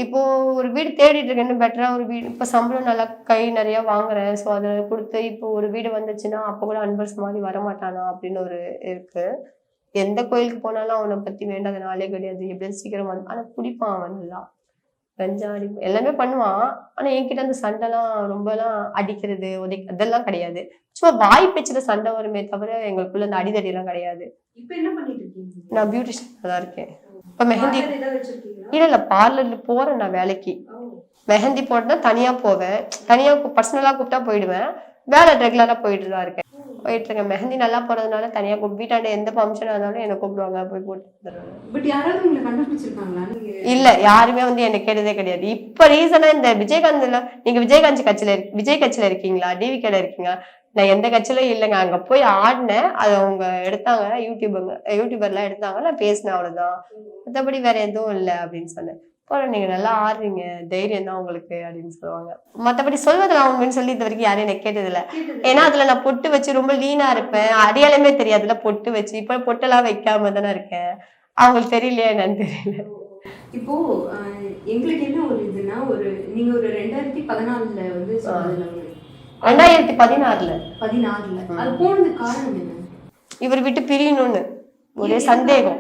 இப்போ ஒரு வீடு தேடிட்டு இருக்கேன்னு பெட்டரா ஒரு வீடு இப்போ சம்பளம் நல்லா கை நிறைய வாங்குறேன். ஸோ அதை கொடுத்து இப்போ ஒரு வீடு வந்துச்சுன்னா அப்போ கூட அன்பர்ஸ் மாதிரி வரமாட்டானா அப்படின்னு ஒரு இருக்கு. எந்த கோயிலுக்கு போனாலும் அவனை பத்தி வேண்டாத நாளே கிடையாது. எப்படியாவது சீக்கிரம் வந்து ஆனா குடிப்பான் அவன் நல்லா. கஞ்சா அடிப்பான் எல்லாமே பண்ணுவான். ஆனா என்கிட்ட அந்த சண்டைலாம் ரொம்பலாம் அடிக்கிறது அதெல்லாம் கிடையாது. சும்மா வாய் பேச்சுல சண்டை வருமே தவிர எங்களுக்குள்ள அந்த அடிதடி எல்லாம் கிடையாது. இப்ப என்ன பண்ணிட்டு இருக்கீங்க? நான் பியூட்டிஷியன் தான் இருக்கேன். இப்ப மெஹந்தி பார்லர் ஏதாவது வச்சிருக்கீங்களா? இல்ல பார்லர்ல போறேன் நான் வேலைக்கு. மெஹந்தி போட்டா தனியா போவேன். தனியா பர்சனலா கூப்பிட்டா போயிடுவேன். வேலை ரெகுலரா போயிட்டு தான் இருக்கேன். போயிட்டு இருக்கேன். மெஹந்தி நல்லா போறதுனால தனியா வீட்டாண்ட எந்த ஃபங்க்ஷனா இருந்தாலும் என்ன கூப்பிடுவாங்க போய் போட்டு வந்துடுவேன். பட் யாராவது உங்களை கண்டுபிடிச்சிருக்காங்களா? இல்ல யாருமே வந்து என்ன கேட்டதே கிடையாது. இப்ப ரீசனா இந்த விஜயகாந்த்ல நீங்க விஜய் கட்சியில இருக்கீங்களா? டிவிகேல இருக்கீங்களா? நான் எந்த கட்சியிலும் இல்லைங்க. அங்க போய் ஆடினேன். அது அவங்க எடுத்தாங்க. யூடியூபர்லாம் எடுத்தாங்க. நான் பேசினேன் அவ்வளவுதான். மற்றபடி வேற எதுவும் இல்லை அப்படின்னு சொன்னேன். போல நீங்க நல்லா ஆடுறீங்க, தைரியம் தான் உங்களுக்கு அப்படின்னு சொல்லுவாங்க. மற்றபடி சொல்வதெல்லாம் அவங்கன்னு சொல்லி இது வரைக்கும் யாரையும் எனக்கு கேட்டதில்ல. ஏன்னா அதுல நான் பொட்டு வச்சு ரொம்ப லீனா இருப்பேன். அடையாளமே தெரியாதுல பொட்டு வச்சு. இப்ப பொட்டெல்லாம் வைக்காம தானே இருக்கேன். அவங்களுக்கு தெரியலையா என்னன்னு தெரியல. இப்போ எங்களுக்கு என்ன ஒரு இதுன்னா நீங்க ஒரு 2014 வந்து 2016 அது போனதுக்கு காரணம் என்ன? இவர் விட்டு பிரியணும்னு ஒரே சந்தேகம்